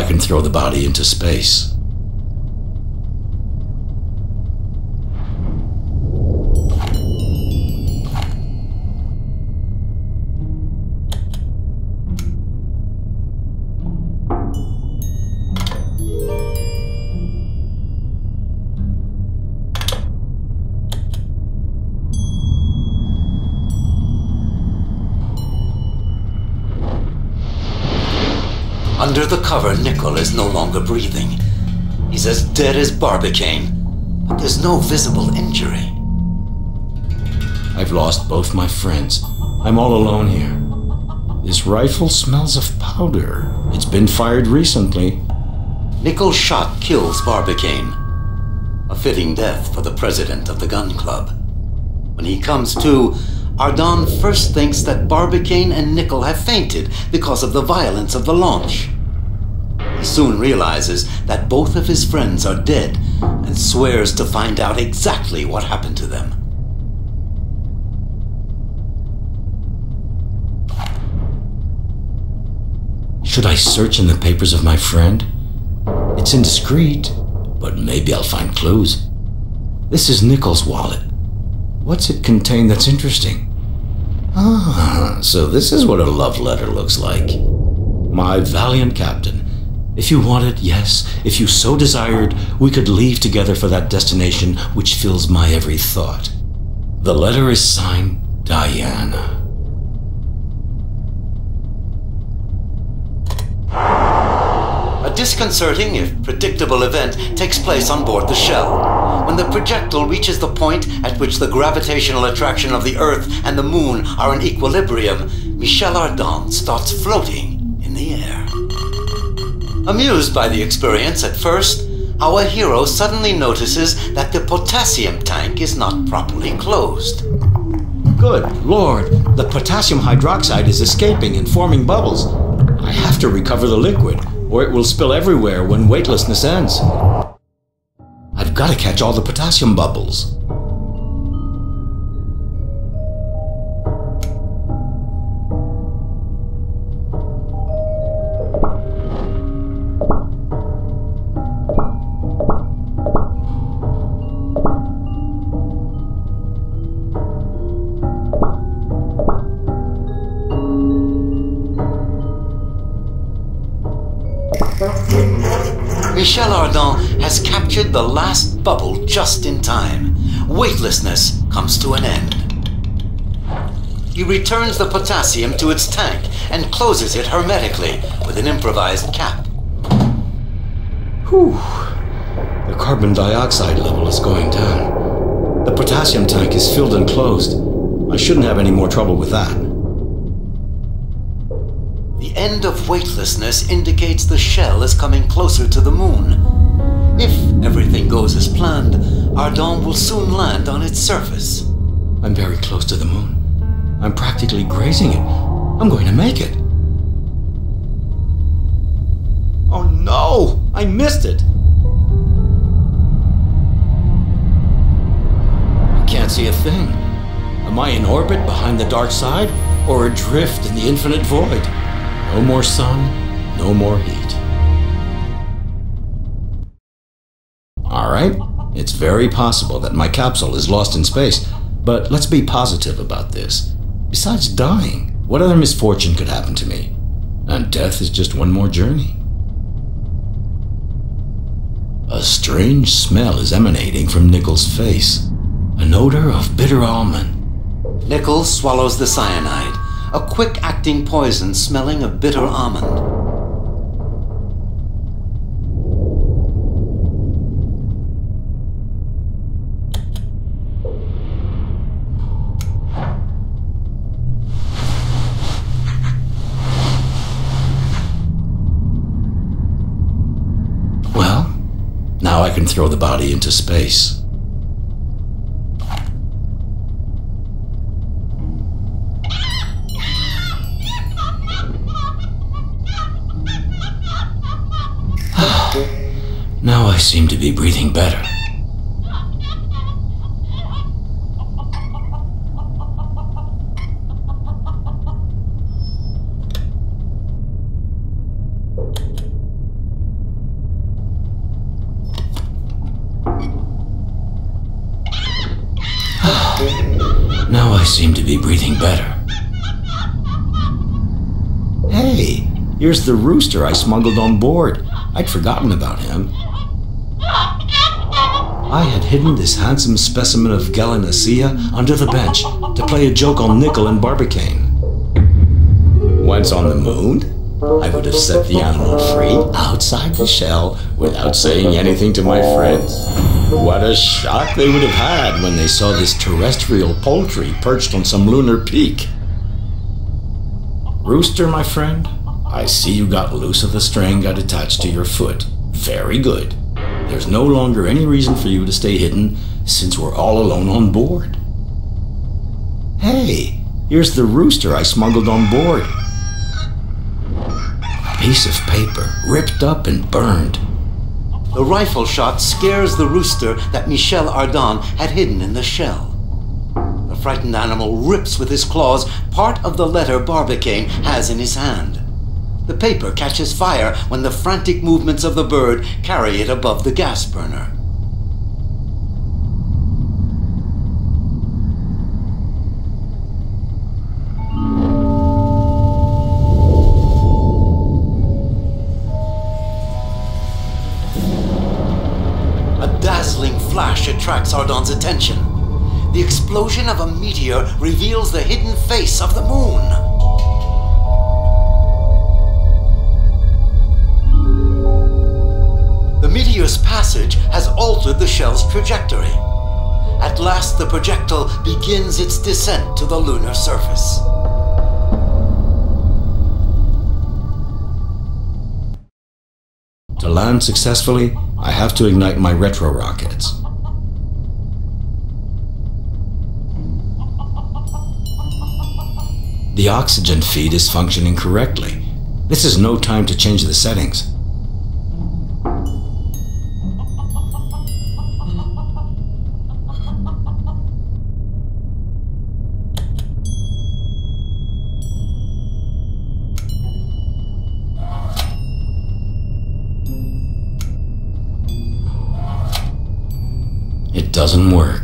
can throw the body into space. Under the cover, Nicholl is no longer breathing. He's as dead as Barbicane, but there's no visible injury. I've lost both my friends. I'm all alone here. This rifle smells of powder. It's been fired recently. Nicholl's shot kills Barbicane. A fitting death for the president of the gun club. When he comes to, Ardon first thinks that Barbicane and Nicholl have fainted because of the violence of the launch. He soon realizes that both of his friends are dead and swears to find out exactly what happened to them. Should I search in the papers of my friend? It's indiscreet, but maybe I'll find clues. This is Nicholl's wallet. What's it contain that's interesting? Ah, so this is what a love letter looks like. My valiant captain, if you wanted, yes, if you so desired, we could leave together for that destination which fills my every thought. The letter is signed Diana. A disconcerting, if predictable, event takes place on board the shell. When the projectile reaches the point at which the gravitational attraction of the Earth and the Moon are in equilibrium, Michel Ardan starts floating in the air. Amused by the experience at first, our hero suddenly notices that the potassium tank is not properly closed. Good Lord, the potassium hydroxide is escaping and forming bubbles. I have to recover the liquid, or it will spill everywhere when weightlessness ends. I've got to catch all the potassium bubbles. Michel Ardan has captured the last bubble just in time. Weightlessness comes to an end. He returns the potassium to its tank and closes it hermetically with an improvised cap. Whew. The carbon dioxide level is going down. The potassium tank is filled and closed. I shouldn't have any more trouble with that. The end of weightlessness indicates the shell is coming closer to the moon. If everything goes as planned, Ardan will soon land on its surface. I'm very close to the moon. I'm practically grazing it. I'm going to make it. Oh no! I missed it! I can't see a thing. Am I in orbit behind the dark side, or adrift in the infinite void? No more sun, no more heat. All right, it's very possible that my capsule is lost in space, but let's be positive about this. Besides dying, what other misfortune could happen to me? And death is just one more journey. A strange smell is emanating from Nicholl's face. An odor of bitter almond. Nicholl swallows the cyanide, a quick-acting poison smelling of bitter almond. Well, now I can throw the body into space. Now I seem to be breathing better. Now I seem to be breathing better. Hey, here's the rooster I smuggled on board. I'd forgotten about him. I had hidden this handsome specimen of gallinaceae under the bench to play a joke on Nicholl and Barbicane. Once on the moon, I would have set the animal free outside the shell without saying anything to my friends. What a shock they would have had when they saw this terrestrial poultry perched on some lunar peak. Rooster, my friend, I see you got loose of the string got attached to your foot. Very good. There's no longer any reason for you to stay hidden since we're all alone on board. Hey, here's the rooster I smuggled on board. A piece of paper ripped up and burned. The rifle shot scares the rooster that Michel Ardan had hidden in the shell. The frightened animal rips with his claws part of the letter Barbicane has in his hand. The paper catches fire when the frantic movements of the bird carry it above the gas burner. A dazzling flash attracts Ardan's attention. The explosion of a meteor reveals the hidden face of the moon. The meteor's passage has altered the shell's trajectory. At last, the projectile begins its descent to the lunar surface. To land successfully, I have to ignite my retro rockets. The oxygen feed is functioning correctly. This is no time to change the settings. It doesn't work.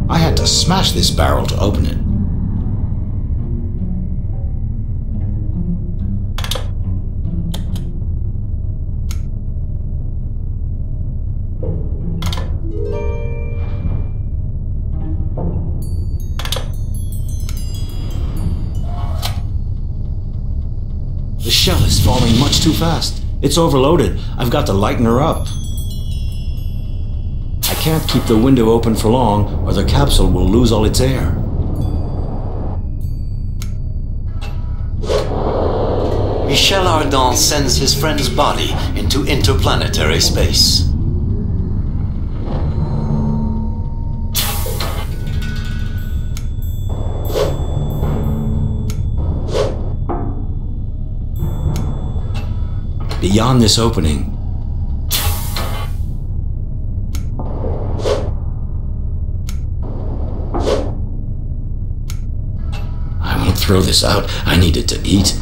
I had to smash this barrel to open it. The shell is falling much too fast. It's overloaded. I've got to lighten her up. I can't keep the window open for long, or the capsule will lose all its air. Michel Ardan sends his friend's body into interplanetary space. Beyond this opening, I won't throw this out. I need it to eat.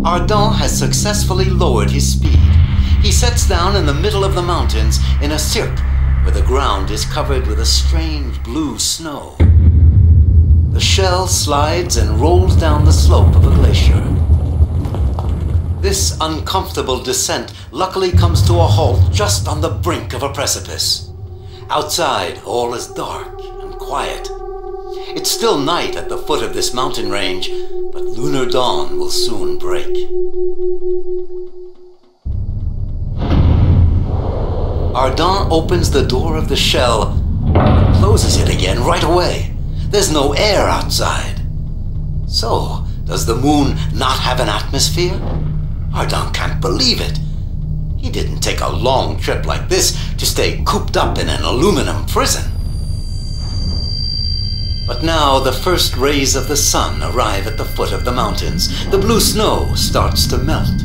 Ardan has successfully lowered his speed. He sets down in the middle of the mountains in a cirque where the ground is covered with a strange blue snow. The shell slides and rolls down the slope of a glacier. This uncomfortable descent luckily comes to a halt just on the brink of a precipice. Outside, all is dark and quiet. It's still night at the foot of this mountain range, but lunar dawn will soon break. Ardan opens the door of the shell and closes it again right away. There's no air outside. So, does the moon not have an atmosphere? Ardent can't believe it. He didn't take a long trip like this to stay cooped up in an aluminum prison. But now the first rays of the sun arrive at the foot of the mountains. The blue snow starts to melt.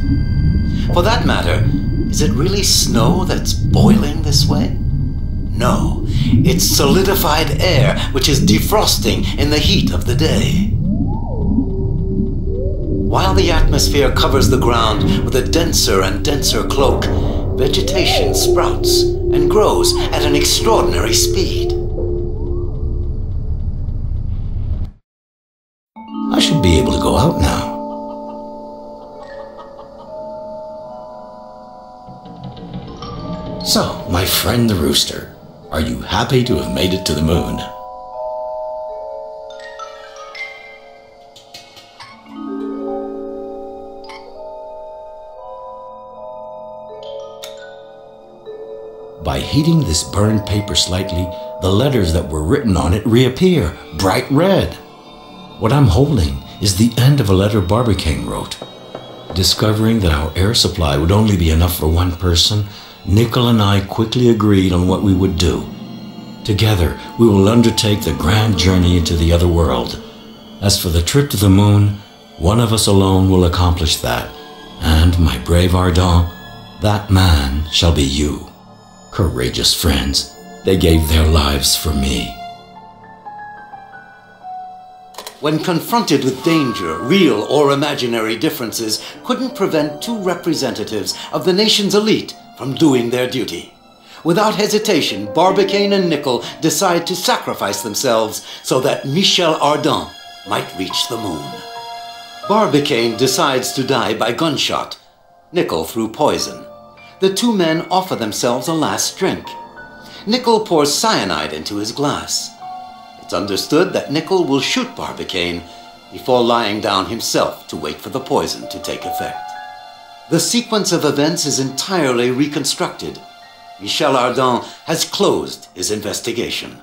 For that matter, is it really snow that's boiling this way? No, it's solidified air which is defrosting in the heat of the day. While the atmosphere covers the ground with a denser and denser cloak, vegetation sprouts and grows at an extraordinary speed. I should be able to go out now. So, my friend the rooster, are you happy to have made it to the moon? By heating this burned paper slightly, the letters that were written on it reappear, bright red. What I'm holding is the end of a letter Barbicane wrote. Discovering that our air supply would only be enough for one person, Nicholl and I quickly agreed on what we would do. Together, we will undertake the grand journey into the other world. As for the trip to the moon, one of us alone will accomplish that. And, my brave Ardent, that man shall be you. Courageous friends, they gave their lives for me. When confronted with danger, real or imaginary differences couldn't prevent two representatives of the nation's elite from doing their duty. Without hesitation, Barbicane and Nicholl decide to sacrifice themselves so that Michel Ardan might reach the moon. Barbicane decides to die by gunshot, Nicholl through poison. The two men offer themselves a last drink. Nicholl pours cyanide into his glass. It's understood that Nicholl will shoot Barbicane before lying down himself to wait for the poison to take effect. The sequence of events is entirely reconstructed. Michel Ardan has closed his investigation.